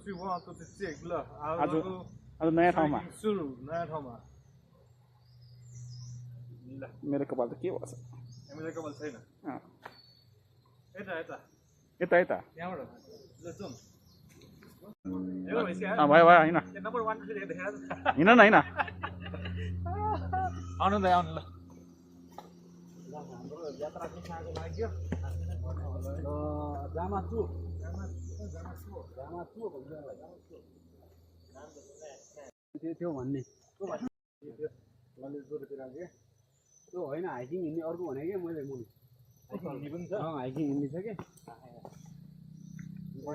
चाहिँ उहाँको चाहिँ चेक ल आज नयाँ ठाउँमा सुरु नयाँ ठाउँमा ल मेरो कपाल त के भएछ मेरो कपाल छैन यता यता यता यता यहाँबाट ल जाउँ भयो भयो होइन नम्बर 1 देखाएर हिँड न हिँड आउनु ल आउनु ल हाम्रो यात्रा चाहिँ कहाँको लाग्यो जामाचु त्यो भन्ने त्यो होइन हाइकिङ हिँड्ने अर्को भने क्या मैले हाइकिङ हिँड्ने छ कि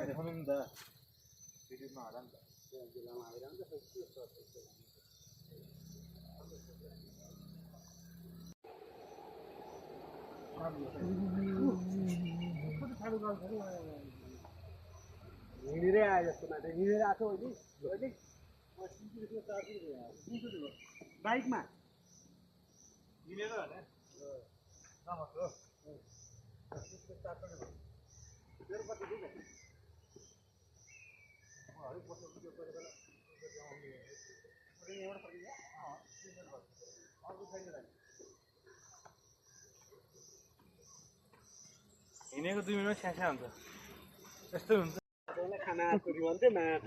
देखाउनु नि त भिडियोमा होला नि त जिल्लामा आइरहन्छ हिँडेरै आयो जस्तो मात्र हिँडेर आएको अहिले बाइकमा हिँडेर होइन हिँडेको 2 मिनटमा स्यास्या हुन्छ यस्तै हुन्छ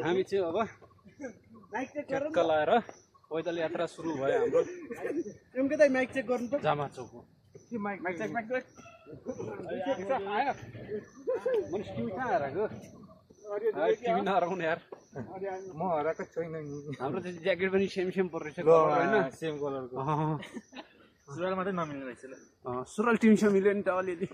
हामी चाहिँ अब ट्याक्क लाएर पैदल यात्रा सुरु भयो हाम्रो माइक चेक गर्नु त जामाचोको माइक चेक मैले टिभी कहाँ हराएको टिभी नहराउनु यार म हराएको छैन नि हाम्रो चाहिँ ज्याकेट पनि सेम पर्छ होइन सेम कलरको सुरुवाल मात्रै नमिल्ने रहेछ ल सुरुवाल टिमसँग मिल्यो नि त अलिअलि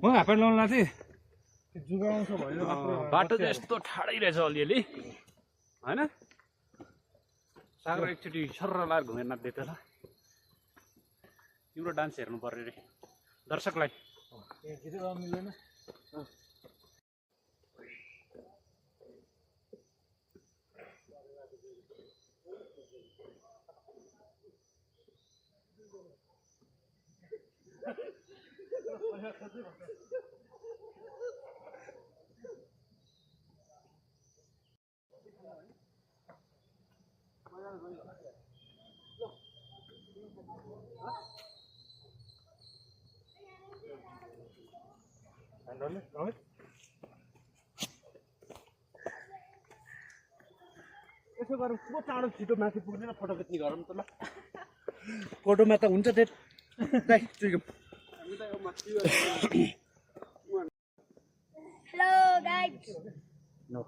म हाफ प्यान्ट लाउनु लाग्थेँ जुगाउँछ भयो बाटो चाहिँ यस्तो ठाडै रहेछ अलिअलि होइन सागर एकचोटि सर्र लाएर घुमेर नाच्दै त ल तिम्रो डान्स हेर्नु पर्यो रे दर्शकलाई मिल्दैन यसो गरौँ म चाँडो छिटो माथि पुग्दैन फोटो खिच्ने गरौँ त ल फोटोमा त हुन्छ त्यो Hello guys. No.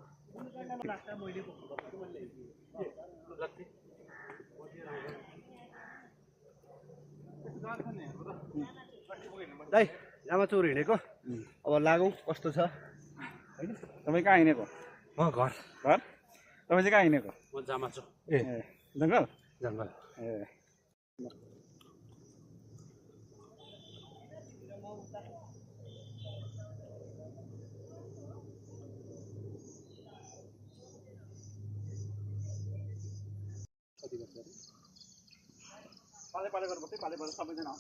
दाइ जामाचौर हिँडेको अब लागौँ कस्तो छ तपाईँ कहाँ हिँडेको म घर घर तपाईँ चाहिँ कहाँ हिँडेको म जामाचो ए जङ्गल जङ्गल ए पाले गर्नुपर्छ पाले सबैजना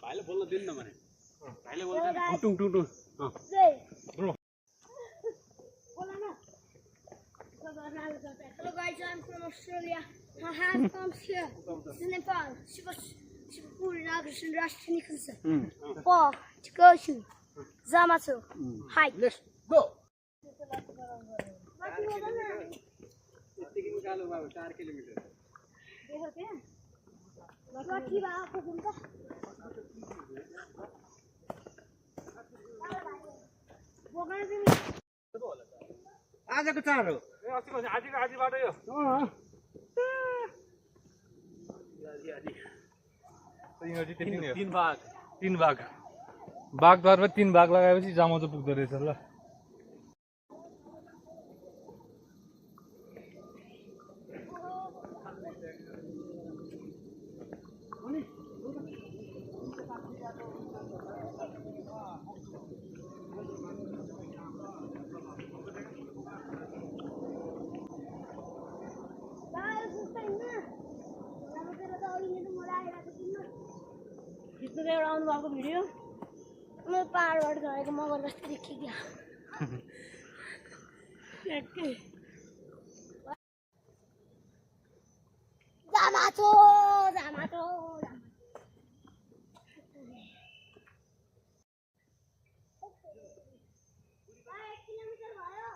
भाइले बोल्न दिनु न भने भाइले बोल्छ टुङ टुङ टुङ Hello guys, I'm from Australia. My house comes here. This is Nepal. Shivapur Nagashan Rashtra Nikansa. Walk to go to Zamato. Hike. Let's go आजको चाड हो आधी बाटो यो तीन भाग बागद्वारमा 3 भाग लगाएपछि जामाचो पुग्दो रहेछ ल एउटा आउनु भएको भिडियो म पाहाडबाट झरेको मगर जस्तो देखियो जामाटो जामाटो 1 किलोमिटर भयो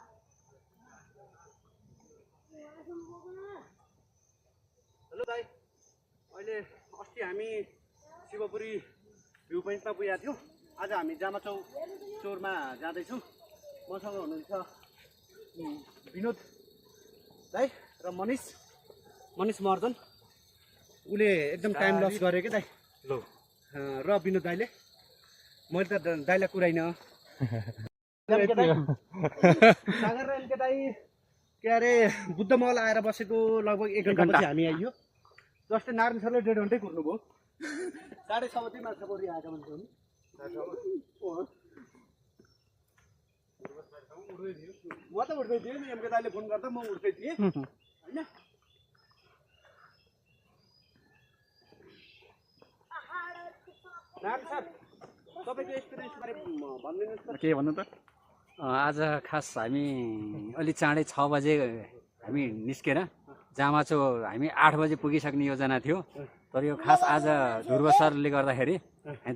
हेलो दाइ अहिले अस्ति हामी शिवपुरी भ्यू पोइन्टमा पुगेका थियौँ आज हामी जामाचौ चौरमा जाँदैछौँ मसँग हुनुहुन्छ विनोद दाइ र मनिष महर्जन उसले एकदम टाइम लस गरे क्या दाइ लो र विनोद दाइले मैले त दाइलाई कुराइनँ सागर र एलके दाइ के अरे बुद्ध महल आएर बसेको लगभग 1 घन्टापछि हामी आइयो जस्तै नारायण सरले 1.5 घन्टै कुर्नुभयो 6:30 बजी माछा परि आएका मान्छे हुन् म त उठ्दै थिएँ नि एमके दाइले फोन गर्दा म उठ्दै थिएँ होइन नारायण सर तपाईँको एक्सपिरियन्सबारे भनिदिनुहोस् त के भन्नु त आज खास हामी अलि चाँडै 6 बजे हामी निस्केर जामाचो हामी 8 बजे पुगिसक्ने योजना थियो तर यो खास आज ध्रुव सरले गर्दाखेरि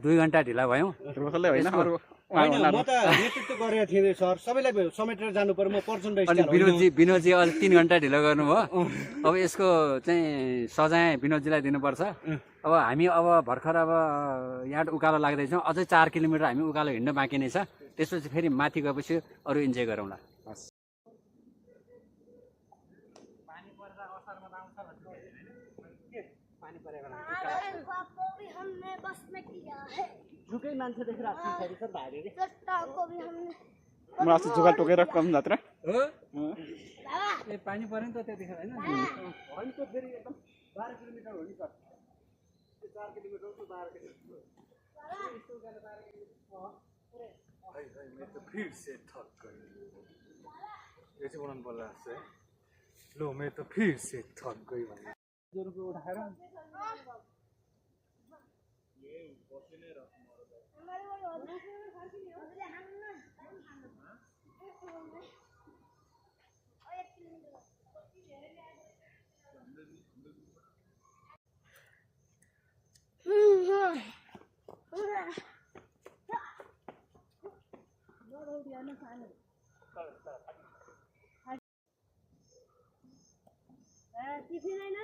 2 घन्टा ढिला भयौँ ध्रुवले होइन अरू होइन म त नेतृत्व गरेको थिएँ सर सबैलाई समेटेर जानु पर्यो म पर्सनल अनि विनोदजी अलि 3 घन्टा ढिलो गर्नुभयो अब यसको चाहिँ सजाय विनोदजीलाई दिनुपर्छ अब हामी अब भर्खर अब यहाँ उकालो लाग्दैछौँ अझै 4 किलोमिटर हामी उकालो हिँड्न बाँकी नै छ त्यसपछि फेरि माथि गएपछि अरू इन्जोय गरौँला को भी हमने बस में किया है जुकै मान्छे देखेर आएको सर भारी रे चट्टा को भी हमने म अस्ति जुगा टोकेर कम जात्रा हो बाबा ए पानी पर्यो नि त त्यतिखेर हैन होइन त फेरि एकदम 12 किलोमिटर हो नि सर 4 किलोमिटर तो 12 किलोमिटर मैं तो फिर से थक गई ऐसे बनाउनु पर्ला है लो मैं तो फिर से थक गई भन्ने जोरको उठाएर टिफिन हैन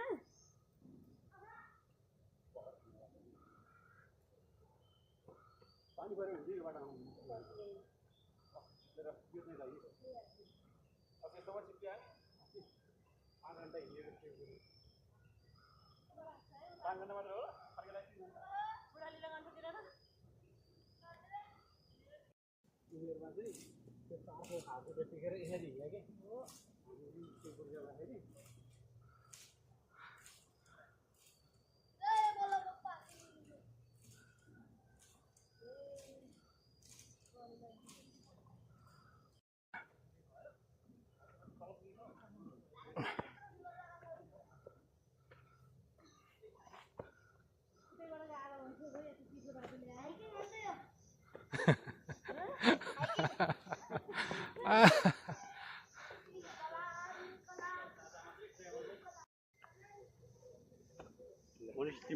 पानी पऱ्यो भने दिबाट आउनु तर यो चाहिँ लागि अब यो सबै चिप्या 8 घन्टा हिँडेर थियो 5 घन्टा मात्र हो फर्केलाई 3 घन्टा बुढालीले गर्छ दिएर उमेरमा चाहिँ त्यो चारको खाएको त्यतिखेर यसरी हिँड्यो के हो हामी त्यो पुर्जा गर्दाखेरि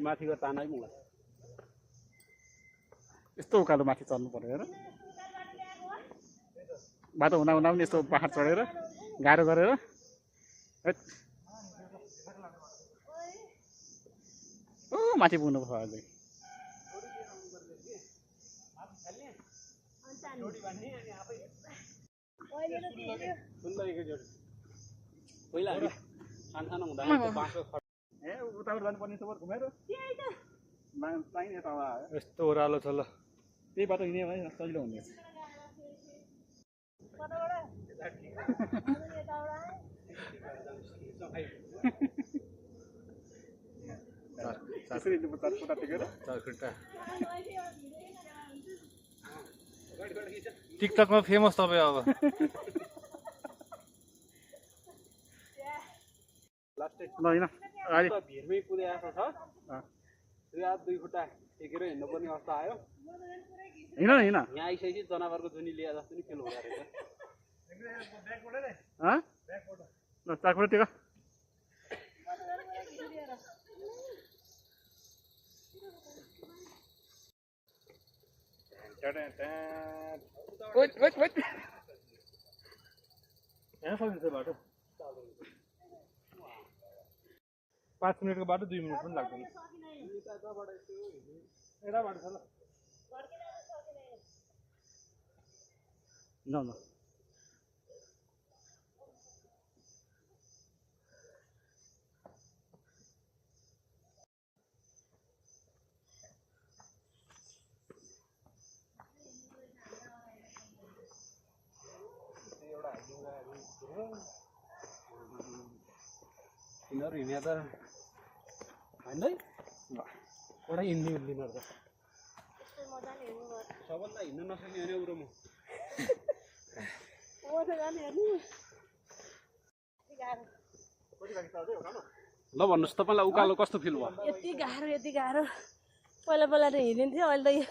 माथिको तानै मलाई यस्तो उकालो माथि चढ्नु पर्यो हेर बाटो हुँदा हुँदा पनि यस्तो पहाड चढेर गाह्रो गरेर ओ माथि पुग्नु पर्छ अझै पहिला सानो हुँदा बाँसको ए उताबाट जानुपर्ने सबै घुमेर चाहिने त यस्तो ओह्रालो छ ल त्यही बाटो हिँड्यो भने सजिलो हुने टिकटकमा फेमस तपाईँ अब ल होइन अहिले भिरमै कुदेको छ 2 खुट्टा टेकेर हिँड्नुपर्ने अवस्था आयो हिँड न हिँड यहाँ आइसकेपछि जनावरको जुनी लिएर जस्तो नि खेल हुँदो रहेछ ल चाकबाट टेक यहाँ सकिन्छ बाटो 5 मिनटको बाटो 2 मिनट पनि लाग्दैन यता बाटो छ ल ल ल यिनीहरू हिँड्या त होइन है एउटा हिँड्ने लिनेहरू त सबभन्दा हिँड्न नसक्ने होइन उरो म ल भन्नुहोस् तपाईँलाई उकालो कस्तो फिल भयो यति गाह्रो पहिला पहिला त हिँडिन्थ्यो अहिले त यो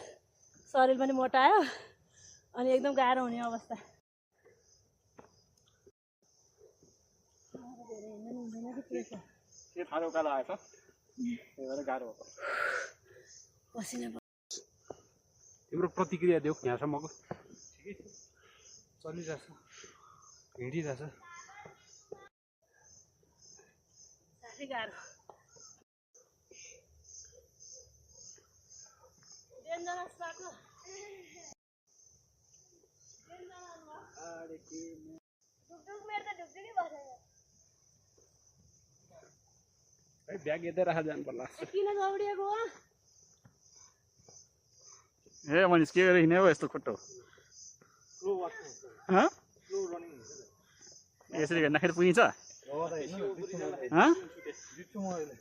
शरीर पनि मोटायो अनि एकदम गाह्रो हुने अवस्था के थाहा उकालो आएछ त्यही भएर गाह्रो भएको पसिना तिम्रो प्रतिक्रिया देऊ यहाँसम्मको ठिकै छ चलिरहेछ हिँडिरहेछ साह्रै गाह्रो डेन्जरस बाटो है ब्याग यतै राखेर जानु पर्ला किन दौडिएको हो ए मनिष के गरेर हिँड्यो यस्तो खुट्टो यसरी हिँड्दाखेरि पुगिन्छ जित्छु म अहिले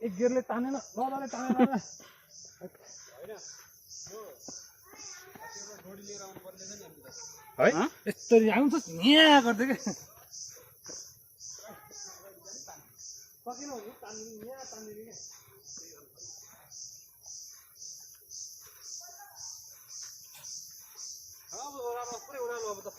एक गियरले तानेन लडाले तानेन है यस्तरी आउँछ यहाँ गर्दै के सकिन भने तान्दिने यहाँ तान्दिने के अब ओह्रालो पुरै ओह्रालो अब त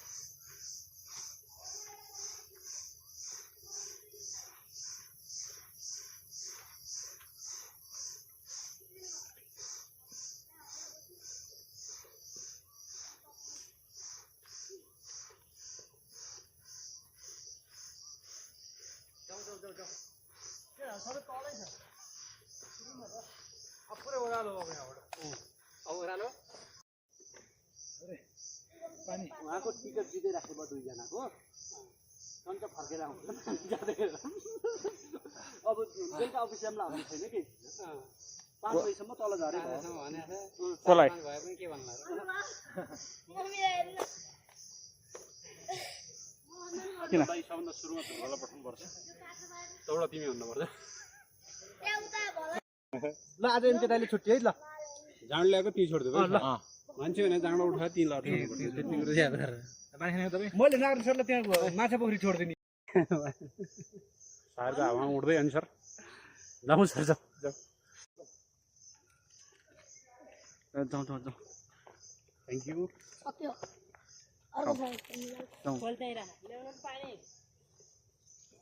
सबै तलै छ अब पुरै ओह्रालो अब यहाँबाट अब ओह्रालो पानी उहाँको टिकट जित्दै राखेको भयो दुईजनाको सन्च फर्केर आउँछ अब बेलुका अफिस जाँदा आउने छैन कि 5 बजीसम्म तल झरे कसलाई किन सबभन्दा सुरुमा धुवालाई पठाउनुपर्छ तौडा तिमी हुनुपर्छ ल आज एमके दाइले छुट्टी है ल जाँड ल्याएको ती छोडिदियो ल मान्छे भने जाँड उठायो ती लड्नु मैले नागरिक सरलाई त्यहाँ माछा पोखरी छोडिदिने सार त हावामा उड्दै अनि सर जाउँ सर जाउँ जाउँ थ्याङ्क यू सक्यो अर्को छ खोल्दै राख ल्याउनु पानी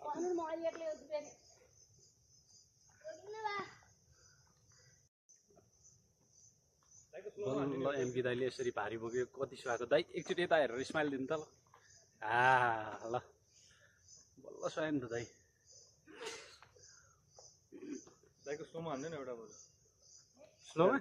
भन्नु म अहिले एक्लै हुन्छु फेरि ल एमके दाइले यसरी भारी बोक्यो कति सुहाएको दाइ एकचोटि यता हेरेर स्माइल दिनु त ल ल बल्ल सुहायो नि त दाइ दाइको सोमा हान्दैन एउटा स्लोमा